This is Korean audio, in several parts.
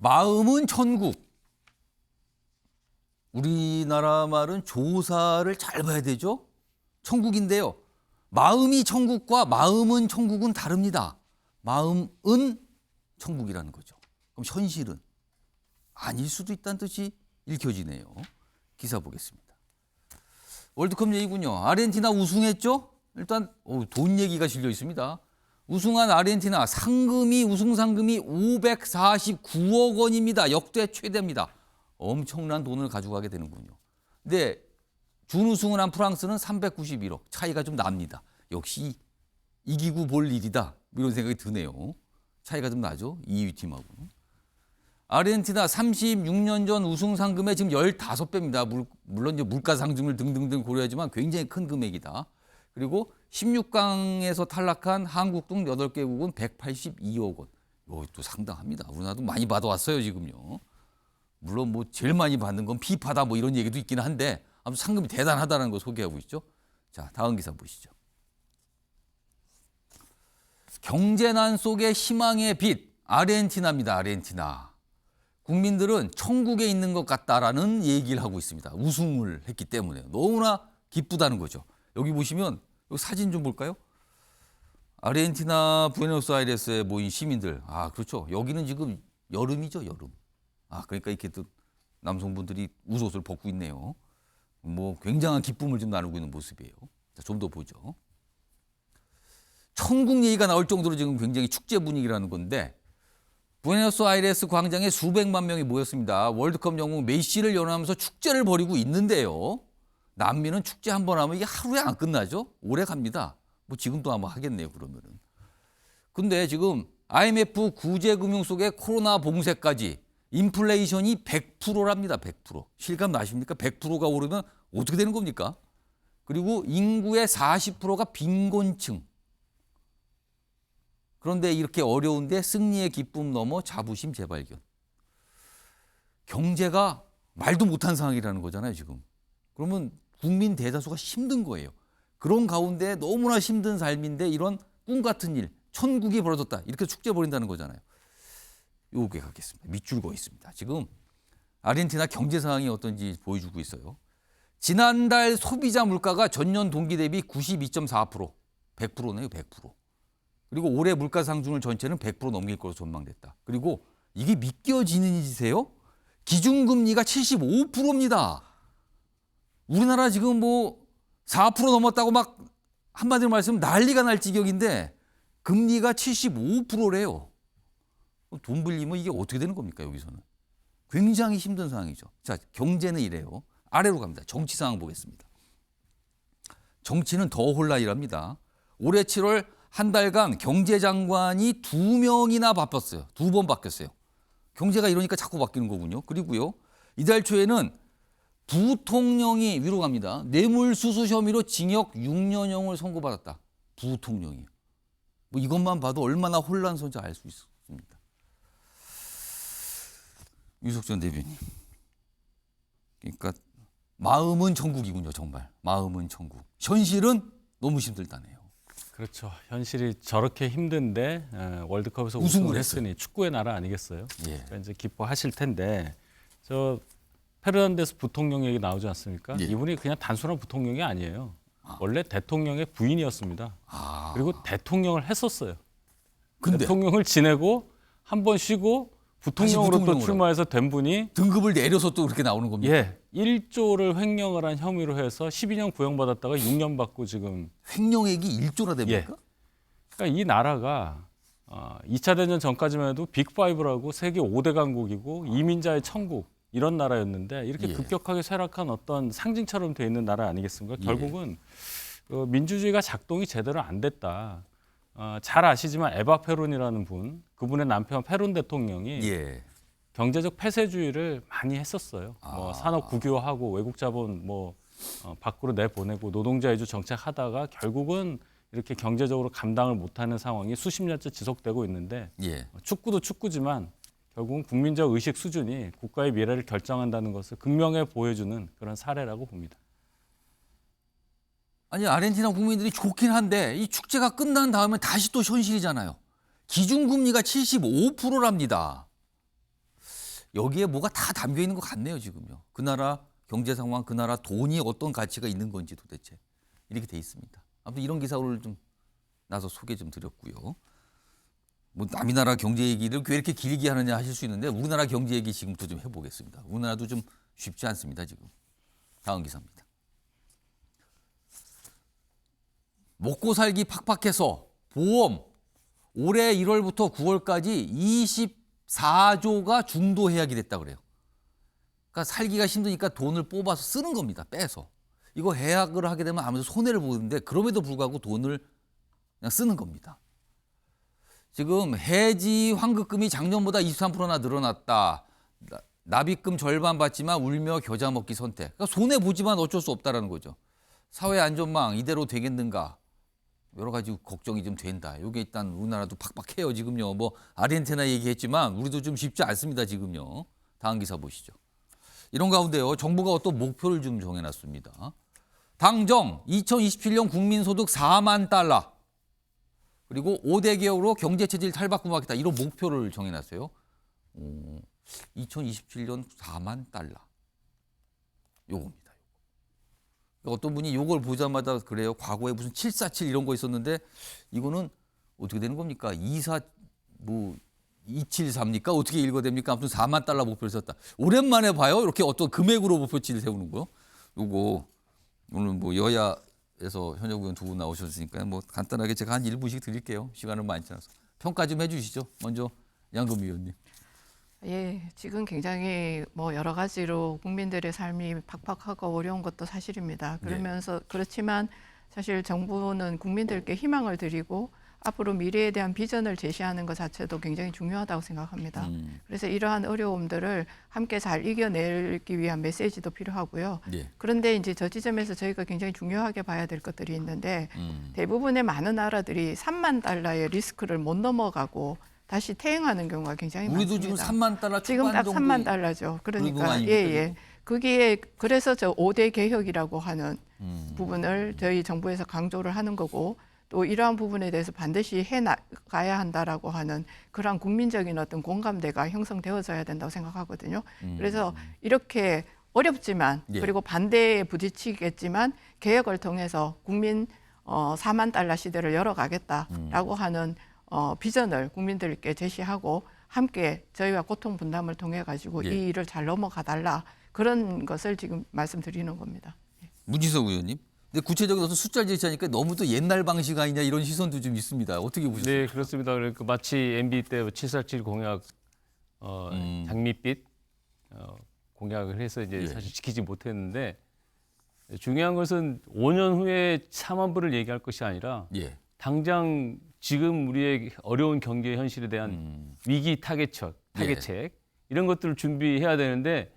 마음은 천국. 우리나라 말은 조사를 잘 봐야 되죠. 천국인데요. 마음이 천국과 마음은 천국은 다릅니다. 마음은 천국이라는 거죠. 그럼 현실은 아닐 수도 있다는 뜻이 읽혀지네요. 기사 보겠습니다. 월드컵 얘기군요. 아르헨티나 우승했죠? 일단 돈 얘기가 실려 있습니다. 우승한 아르헨티나 우승 상금이 549억 원입니다. 역대 최대입니다. 엄청난 돈을 가져가게 되는군요. 근데 준우승을 한 프랑스는 391억. 차이가 좀 납니다. 역시 이기고 볼 일이다. 이런 생각이 드네요. 차이가 좀 나죠. 2위 팀하고. 아르헨티나 36년 전 우승 상금의 지금 15배입니다. 물론 이제 물가 상승을 등등등 고려하지만 굉장히 큰 금액이다. 그리고 16강에서 탈락한 한국 등 8개국은 182억 원. 이것도 상당합니다. 우리나라도 많이 받아왔어요, 지금요. 물론 뭐 제일 많이 받는 건 피파다 뭐 이런 얘기도 있긴 한데 아무튼 상금이 대단하다는 거 소개하고 있죠. 자, 다음 기사 보시죠. 경제난 속의 희망의 빛, 아르헨티나입니다. 아르헨티나. 국민들은 천국에 있는 것 같다라는 얘기를 하고 있습니다. 우승을 했기 때문에 너무나 기쁘다는 거죠. 여기 보시면 여기 사진 좀 볼까요? 아르헨티나 부에노스아이레스에 모인 시민들. 아, 그렇죠. 여기는 지금 여름이죠, 여름. 아, 그러니까 이렇게 또 남성분들이 웃옷을 벗고 있네요. 뭐 굉장한 기쁨을 좀 나누고 있는 모습이에요. 자, 좀 더 보죠. 천국 얘기가 나올 정도로 지금 굉장히 축제 분위기라는 건데 부에노스아이레스 광장에 수백만 명이 모였습니다. 월드컵 영웅 메시를 연호하면서 축제를 벌이고 있는데요. 남미는 축제 한 번 하면 이게 하루에 안 끝나죠? 오래 갑니다. 뭐 지금도 아마 하겠네요, 그러면은. 근데 지금 IMF 구제금융 속에 코로나 봉쇄까지 인플레이션이 100%랍니다. 100%. 실감 나십니까? 100%가 오르면 어떻게 되는 겁니까? 그리고 인구의 40%가 빈곤층. 그런데 이렇게 어려운데 승리의 기쁨 넘어 자부심 재발견. 경제가 말도 못한 상황이라는 거잖아요, 지금. 그러면 국민 대다수가 힘든 거예요. 그런 가운데 너무나 힘든 삶인데 이런 꿈 같은 일, 천국이 벌어졌다. 이렇게 축제 벌인다는 거잖아요. 요게 가겠습니다. 밑줄 그어 있습니다. 지금 아르헨티나 경제 상황이 어떤지 보여주고 있어요. 지난달 소비자 물가가 전년 동기 대비 92.4%, 100%네요, 100%. 그리고 올해 물가 상승률 전체는 100% 넘길 것으로 전망됐다. 그리고 이게 믿겨지는 일이세요? 기준금리가 75%입니다. 우리나라 지금 뭐 4% 넘었다고 막 한마디로 말씀하면 난리가 날 지경인데 금리가 75%래요. 돈 불리면 이게 어떻게 되는 겁니까, 여기서는? 굉장히 힘든 상황이죠. 자, 경제는 이래요. 아래로 갑니다. 정치 상황 보겠습니다. 정치는 더 혼란이랍니다. 올해 7월 한 달간 경제장관이 2명이나 바뀌었어요. 2번 바뀌었어요. 경제가 이러니까 자꾸 바뀌는 거군요. 그리고요, 이달 초에는 부통령이 위로 갑니다. 뇌물수수 혐의로 징역 6년형을 선고받았다. 부통령이요. 뭐 이것만 봐도 얼마나 혼란스러운지 알 수 있습니다. 유석전 대변인. 그러니까 마음은 천국이군요, 정말. 마음은 천국. 현실은 너무 힘들다네요. 그렇죠. 현실이 저렇게 힘든데 월드컵에서 우승을 했으니 축구의 나라 아니겠어요? 예. 그러니까 이제 기뻐하실 텐데 저 페르난데스 부통령 얘기 나오지 않습니까? 예. 이분이 그냥 단순한 부통령이 아니에요. 원래 대통령의 부인이었습니다. 그리고 대통령을 했었어요. 근데 대통령을 지내고 한 번 쉬고 부통령으로 또 출마해서 된 분이 등급을 내려서 또 그렇게 나오는 겁니까? 예, 1조를 횡령을 한 혐의로 해서 12년 구형받았다가 6년 받고 지금 횡령액이 1조나 됩니까? 그러니까 이 나라가 2차 대전 전까지만 해도 빅5라고 세계 5대 강국이고 이민자의 천국 이런 나라였는데 이렇게 급격하게 쇠락한 어떤 상징처럼 돼 있는 나라 아니겠습니까? 결국은 민주주의가 작동이 제대로 안 됐다. 잘 아시지만 에바 페론이라는 그분의 남편 페론 대통령이 경제적 폐쇄주의를 많이 했었어요. 뭐 산업 국유화하고 외국 자본 밖으로 내보내고 노동자 위주 정책하다가 결국은 이렇게 경제적으로 감당을 못하는 상황이 수십 년째 지속되고 있는데 축구도 축구지만 결국은 국민적 의식 수준이 국가의 미래를 결정한다는 것을 극명하게 보여주는 그런 사례라고 봅니다. 아니, 아르헨티나 국민들이 좋긴 한데 이 축제가 끝난 다음에 다시 또 현실이잖아요. 기준금리가 75%랍니다. 여기에 뭐가 다 담겨 있는 것 같네요, 지금요. 그 나라 경제 상황, 그 나라 돈이 어떤 가치가 있는 건지 도대체 이렇게 돼 있습니다. 아무튼 이런 기사를 좀 나서 소개 좀 드렸고요. 뭐 남이 나라 경제 얘기를 왜 이렇게 길게 하느냐 하실 수 있는데 우리나라 경제 얘기 지금부터 좀 해보겠습니다. 우리나라도 좀 쉽지 않습니다, 지금. 다음 기사입니다. 먹고 살기 팍팍해서 보험 올해 1월부터 9월까지 24조가 중도 해약이 됐다 그래요. 그러니까 살기가 힘드니까 돈을 뽑아서 쓰는 겁니다. 빼서. 이거 해약을 하게 되면 아무래도 손해를 보는데 그럼에도 불구하고 돈을 그냥 쓰는 겁니다. 지금 해지 환급금이 작년보다 23%나 늘어났다. 납입금 절반 받지만 울며 겨자 먹기 선택. 그러니까 손해 보지만 어쩔 수 없다라는 거죠. 사회 안전망 이대로 되겠는가? 여러 가지 걱정이 좀 된다. 이게 일단 우리나라도 팍팍해요 지금요. 뭐 아르헨티나 얘기했지만 우리도 좀 쉽지 않습니다 지금요. 다음 기사 보시죠. 이런 가운데요 정부가 어떤 목표를 좀 정해놨습니다. 당정 2027년 국민소득 4만 달러 그리고 5대 개혁으로 경제체질 탈바꿈하겠다 이런 목표를 정해놨어요. 2027년 4만 달러 요겁니다. 어떤 분이 요걸 보자마자 그래요. 과거에 무슨 747 이런 거 있었는데 이거는 어떻게 되는 겁니까? 273입니까? 어떻게 읽어야 됩니까? 아무튼 4만 달러 목표를 세웠다. 오랜만에 봐요. 이렇게 어떤 금액으로 목표치를 세우는 거요. 요거 오늘 뭐 여야에서 현역 의원 두 분 나오셨으니까 뭐 간단하게 제가 한 1분씩 드릴게요. 시간은 많지 않아서. 평가 좀 해주시죠. 먼저 양금 의원님. 예, 지금 굉장히 뭐 여러 가지로 국민들의 삶이 팍팍하고 어려운 것도 사실입니다. 그러면서 그렇지만 사실 정부는 국민들께 희망을 드리고 앞으로 미래에 대한 비전을 제시하는 것 자체도 굉장히 중요하다고 생각합니다. 그래서 이러한 어려움들을 함께 잘 이겨내기 위한 메시지도 필요하고요. 예. 그런데 이제 저 지점에서 저희가 굉장히 중요하게 봐야 될 것들이 있는데 대부분의 많은 나라들이 3만 달러의 리스크를 못 넘어가고 다시 퇴행하는 경우가 굉장히 우리도 많습니다. 지금 3만 달러 지금 딱 3만 달러죠. 그러니까 예. 그게 그래서 저 5대 개혁이라고 하는 부분을 저희 정부에서 강조를 하는 거고 또 이러한 부분에 대해서 반드시 해 나가야 한다라고 하는 그러한 국민적인 어떤 공감대가 형성되어져야 된다고 생각하거든요. 그래서 이렇게 어렵지만 그리고 반대에 부딪히겠지만 개혁을 통해서 국민 4만 달러 시대를 열어가겠다라고 하는 비전을 국민들께 제시하고 함께 저희와 고통 분담을 통해 가지고 이 일을 잘 넘어가 달라 그런 것을 지금 말씀드리는 겁니다. 문희석 의원님. 근데 구체적인 어떤 숫자를 제시하니까 너무 또 옛날 방식 아니냐 이런 시선도 좀 있습니다. 어떻게 보셨어요? 네, 그렇습니다. 그러니까 마치 MB 때 747 공약 장밋빛 공약을 해서 이제 사실 지키지 못했는데 중요한 것은 5년 후에 4만 불을 얘기할 것이 아니라 당장 지금 우리의 어려운 경제 현실에 대한 위기 타개책 이런 것들을 준비해야 되는데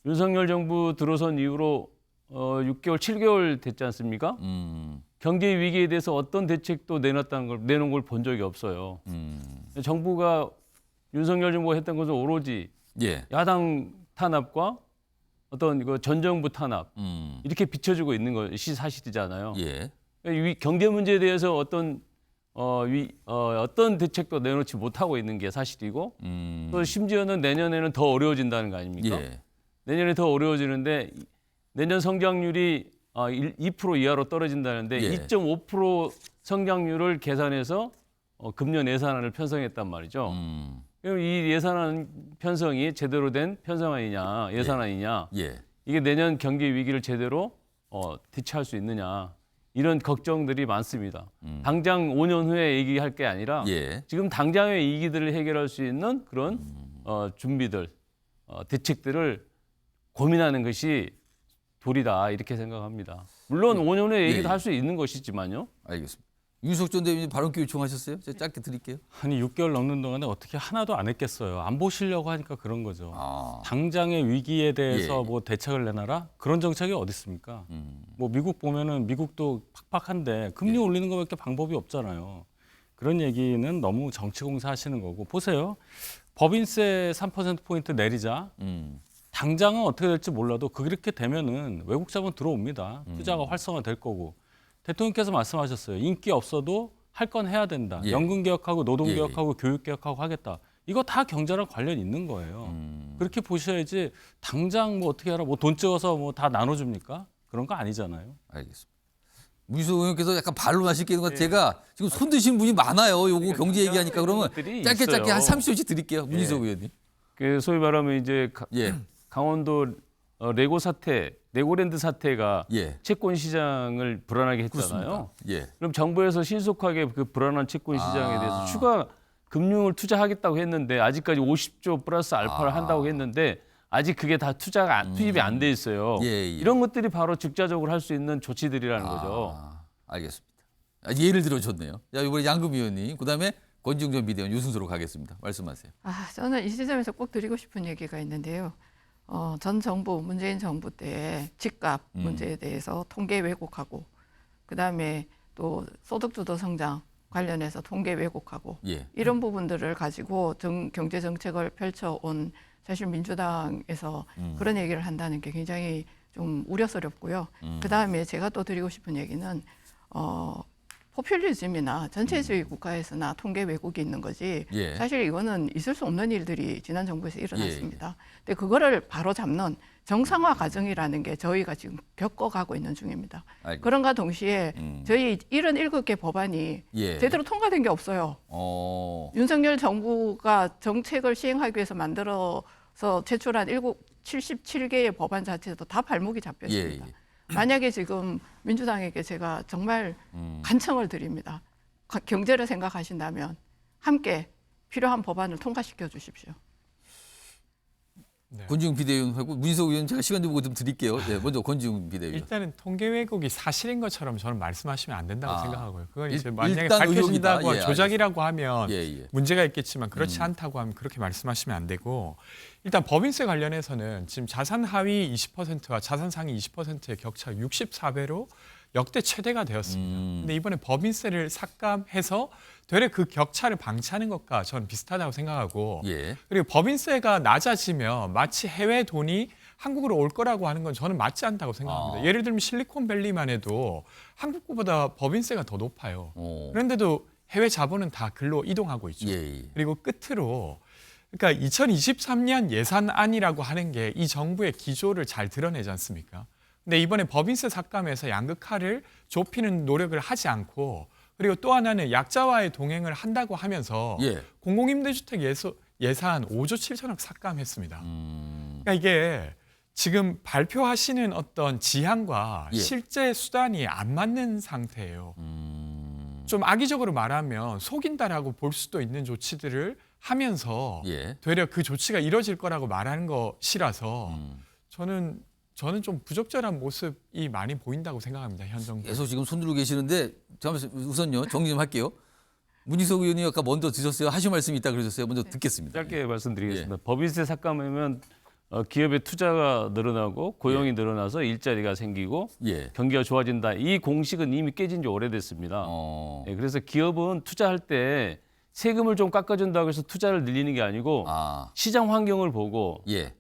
윤석열 정부 들어선 이후로 6개월, 7개월 됐지 않습니까? 경제 위기에 대해서 어떤 대책도 내놓은 걸 본 적이 없어요. 정부가 윤석열 정부가 했던 것은 오로지 야당 탄압과 어떤 이거 전 정부 탄압 이렇게 비춰지고 있는 것이 사실이잖아요. 경제 문제에 대해서 어떤 대책도 내놓지 못하고 있는 게 사실이고 또 심지어는 내년에는 더 어려워진다는 거 아닙니까? 내년에 더 어려워지는데 내년 성장률이 2% 이하로 떨어진다는데 2.5% 성장률을 계산해서 금년 예산안을 편성했단 말이죠. 그럼 이 예산안 편성이 제대로 된 편성안이냐 예산안이냐 이게 내년 경기 위기를 제대로 대처할 수 있느냐 이런 걱정들이 많습니다. 당장 5년 후에 얘기할 게 아니라 지금 당장의 위기들을 해결할 수 있는 그런 준비들, 대책들을 고민하는 것이 도리다 이렇게 생각합니다. 물론 5년 후에 얘기도 할 수 있는 것이지만요. 알겠습니다. 윤석 전 대표님 발언기 요청하셨어요? 제가 짧게 드릴게요. 아니 6개월 넘는 동안에 어떻게 하나도 안 했겠어요. 안 보시려고 하니까 그런 거죠. 당장의 위기에 대해서 뭐 대책을 내놔라? 그런 정책이 어디 있습니까? 뭐 미국 보면은 미국도 팍팍한데 금리 올리는 것밖에 방법이 없잖아요. 그런 얘기는 너무 정치 공사하시는 거고 보세요. 법인세 3%포인트 내리자. 당장은 어떻게 될지 몰라도 그렇게 되면은 외국 자본 들어옵니다. 투자가 활성화될 거고. 대통령께서 말씀하셨어요. 인기 없어도 할 건 해야 된다. 연금 개혁하고 노동 개혁하고 교육 개혁하고 하겠다. 이거 다 경제랑 관련 있는 거예요. 그렇게 보셔야지 당장 뭐 어떻게 하라 뭐 돈 찍어서 뭐 다 나눠줍니까? 그런 거 아니잖아요. 알겠습니다. 문희석 의원께서 약간 반론하실 게 있는 것 같아요. 제가 지금 손 드신 분이 많아요. 요거 경제 얘기하니까 그러면 짧게 한 30초씩 드릴게요. 문희석 의원님. 그 소위 말하면 이제 예. 강원도 레고 사태, 레고랜드 사태가 예. 채권 시장을 불안하게 했잖아요. 그렇습니다. 예. 그럼 정부에서 신속하게 그 불안한 채권 시장에 대해서 추가 금융을 투자하겠다고 했는데 아직까지 50조 플러스 알파를 한다고 했는데 아직 그게 다 투입이 안 돼 있어요. 예. 이런 것들이 바로 즉자적으로 할 수 있는 조치들이라는 거죠. 알겠습니다. 예를 들어줬네요. 자, 이번에 양금 의원님, 그다음에 권중전 비대위원 요 순서로 가겠습니다. 말씀하세요. 저는 이 시점에서 꼭 드리고 싶은 얘기가 있는데요. 전 정부, 문재인 정부 때 집값 문제에 대해서 통계 왜곡하고, 그다음에 또 소득주도 성장 관련해서 통계 왜곡하고 예. 이런 부분들을 가지고 경제 정책을 펼쳐온 사실 민주당에서 그런 얘기를 한다는 게 굉장히 좀 우려스럽고요. 그다음에 제가 또 드리고 싶은 얘기는 포퓰리즘이나 전체주의 국가에서나 통계 왜곡이 있는 거지 예. 사실 이거는 있을 수 없는 일들이 지난 정부에서 일어났습니다. 근데 그거를 바로 잡는 정상화 과정이라는 게 저희가 지금 겪어가고 있는 중입니다. 알겠습니다. 그런가 동시에 저희 77개 법안이 예. 제대로 통과된 게 없어요. 윤석열 정부가 정책을 시행하기 위해서 만들어서 제출한 77개의 법안 자체도 다 발목이 잡혔습니다. 예. 만약에 지금 민주당에게 제가 정말 간청을 드립니다. 경제를 생각하신다면 함께 필요한 법안을 통과시켜 주십시오. 네. 권지웅 비대위원하고 문희석 의원 제가 시간 좀 보고 좀 드릴게요. 예, 먼저 권지웅 비대위원. 일단은 통계 왜곡이 사실인 것처럼 저는 말씀하시면 안 된다고 생각하고요. 그건 이제 일단 만약에 밝혀진다고 의혹이다. 예, 조작이라고 하면 예. 문제가 있겠지만 그렇지 않다고 하면 그렇게 말씀하시면 안 되고, 일단 법인세 관련해서는 지금 자산 하위 20%와 자산 상위 20%의 격차가 64배로 역대 최대가 되었습니다. 근데 이번에 법인세를 삭감해서 되레 그 격차를 방치하는 것과 저는 비슷하다고 생각하고, 예. 그리고 법인세가 낮아지면 마치 해외 돈이 한국으로 올 거라고 하는 건 저는 맞지 않다고 생각합니다. 예를 들면 실리콘밸리만 해도 한국보다 법인세가 더 높아요. 그런데도 해외 자본은 다 글로 이동하고 있죠. 예. 그리고 끝으로 그러니까 2023년 예산안이라고 하는 게 이 정부의 기조를 잘 드러내지 않습니까? 근데 이번에 법인세 삭감에서 양극화를 좁히는 노력을 하지 않고, 그리고 또 하나는 약자와의 동행을 한다고 하면서 예. 공공임대주택 예산 5조 7천억 삭감했습니다. 그러니까 이게 지금 발표하시는 어떤 지향과 예. 실제 수단이 안 맞는 상태예요. 좀 악의적으로 말하면 속인다라고 볼 수도 있는 조치들을 하면서 예. 되려 그 조치가 이뤄질 거라고 말하는 것이라서 저는 좀 부적절한 모습이 많이 보인다고 생각합니다. 현 정부. 계속 지금 손 들고 계시는데 잠깐만 우선요 정리 좀 할게요. 문희석 의원이 아까 먼저 드셨어요. 하실 말씀이 있다 그러셨어요. 먼저 듣겠습니다. 짧게 말씀드리겠습니다. 예. 법인세 삭감하면 기업의 투자가 늘어나고 고용이 늘어나서 일자리가 생기고 예. 경기가 좋아진다. 이 공식은 이미 깨진 지 오래됐습니다. 예, 그래서 기업은 투자할 때 세금을 좀 깎아준다고 해서 투자를 늘리는 게 아니고 시장 환경을 보고 예.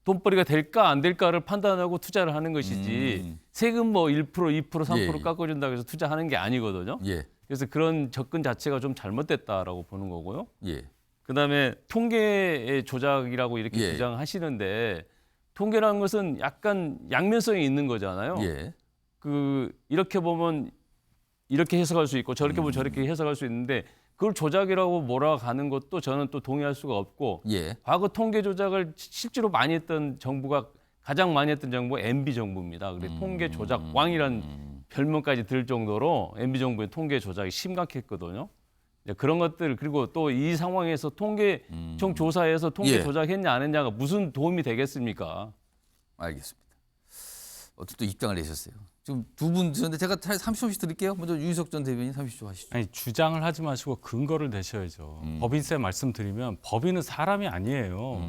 돈벌이가 될까 안 될까를 판단하고 투자를 하는 것이지 세금 뭐 1%, 2%, 3% 예. 깎아준다고 해서 투자하는 게 아니거든요. 예. 그래서 그런 접근 자체가 좀 잘못됐다라고 보는 거고요. 예. 그다음에 통계의 조작이라고 이렇게 예. 주장하시는데 통계라는 것은 약간 양면성이 있는 거잖아요. 예. 이렇게 보면 이렇게 해석할 수 있고 저렇게 보면 저렇게 해석할 수 있는데 그걸 조작이라고 몰아가는 것도 저는 또 동의할 수가 없고 예. 과거 통계 조작을 실제로 많이 했던 정부가 가장 많이 했던 정부가 MB 정부입니다. 그래서 통계 조작 왕이라는 별명까지 들 정도로 MB 정부의 통계 조작이 심각했거든요. 그런 것들 그리고 또 이 상황에서 통계청 조사에서 통계 예. 조작했냐 안 했냐가 무슨 도움이 되겠습니까? 알겠습니다. 어쨌든 입장을 내셨어요. 지금 두 분 드셨는데 제가 30초씩 드릴게요. 먼저 윤희석 전 대변인 30초 하시죠. 아니 주장을 하지 마시고 근거를 대셔야죠. 법인세 말씀드리면 법인은 사람이 아니에요.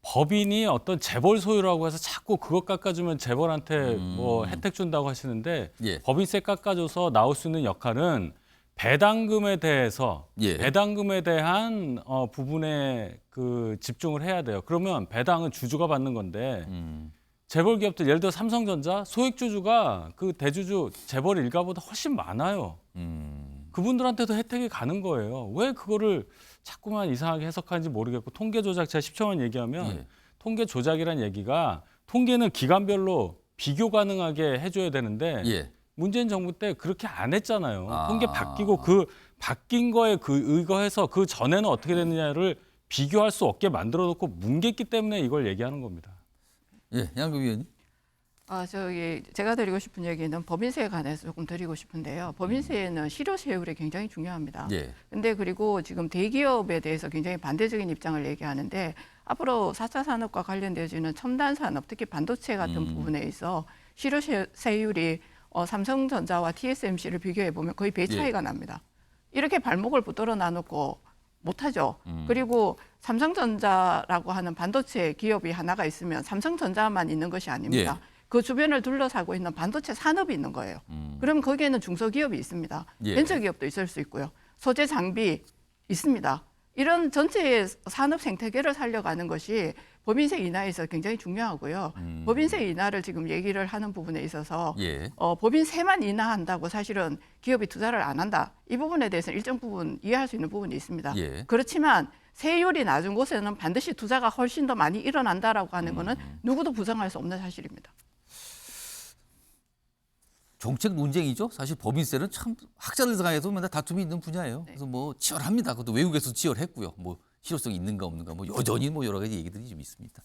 법인이 어떤 재벌 소유라고 해서 자꾸 그것 깎아주면 재벌한테 뭐 혜택 준다고 하시는데 예. 법인세 깎아줘서 나올 수 있는 역할은 배당금에 대해서 예. 배당금에 대한 부분에 그 집중을 해야 돼요. 그러면 배당은 주주가 받는 건데 재벌 기업들 예를 들어 삼성전자 소액주주가 그 대주주 재벌 일가보다 훨씬 많아요. 그분들한테도 혜택이 가는 거예요. 왜 그거를 자꾸만 이상하게 해석하는지 모르겠고 통계 조작 제가 10초만 얘기하면 예. 통계 조작이란 얘기가 통계는 기간별로 비교 가능하게 해줘야 되는데 예. 문재인 정부 때 그렇게 안 했잖아요. 아. 통계 바뀌고 그 바뀐 거에 의거해서 그 전에는 어떻게 됐느냐를 비교할 수 없게 만들어 놓고 뭉갰기 때문에 이걸 얘기하는 겁니다. 예, 양금 위원님. 제가 드리고 싶은 얘기는 법인세에 관해서 조금 드리고 싶은데요. 법인세는 실효 세율이 굉장히 중요합니다. 예. 근데 그리고 지금 대기업에 대해서 굉장히 반대적인 입장을 얘기하는데 앞으로 4차 산업과 관련되어지는 첨단 산업, 특히 반도체 같은 부분에 있어 실효 세율이 삼성전자와 TSMC를 비교해 보면 거의 배 차이가 납니다. 이렇게 발목을 붙들어 놔놓고 못하죠. 그리고 삼성전자라고 하는 반도체 기업이 하나가 있으면 삼성전자만 있는 것이 아닙니다. 그 주변을 둘러싸고 있는 반도체 산업이 있는 거예요. 그럼 거기에는 중소기업이 있습니다. 예. 벤처기업도 있을 수 있고요. 소재 장비 있습니다. 이런 전체의 산업 생태계를 살려가는 것이 법인세 인하에서 굉장히 중요하고요. 법인세 인하를 지금 얘기를 하는 부분에 있어서 예. 법인세만 인하한다고 사실은 기업이 투자를 안 한다. 이 부분에 대해서는 일정 부분 이해할 수 있는 부분이 있습니다. 예. 그렇지만 세율이 낮은 곳에는 반드시 투자가 훨씬 더 많이 일어난다라고 하는 거는 누구도 부정할 수 없는 사실입니다. 정책 논쟁이죠. 사실 법인세는 참 학자들 간에도 맨날 다툼이 있는 분야예요. 그래서 뭐 치열합니다. 그것도 외국에서 치열했고요. 뭐 실효성이 있는가 없는가 뭐 여전히 뭐 여러 가지 얘기들이 좀 있습니다.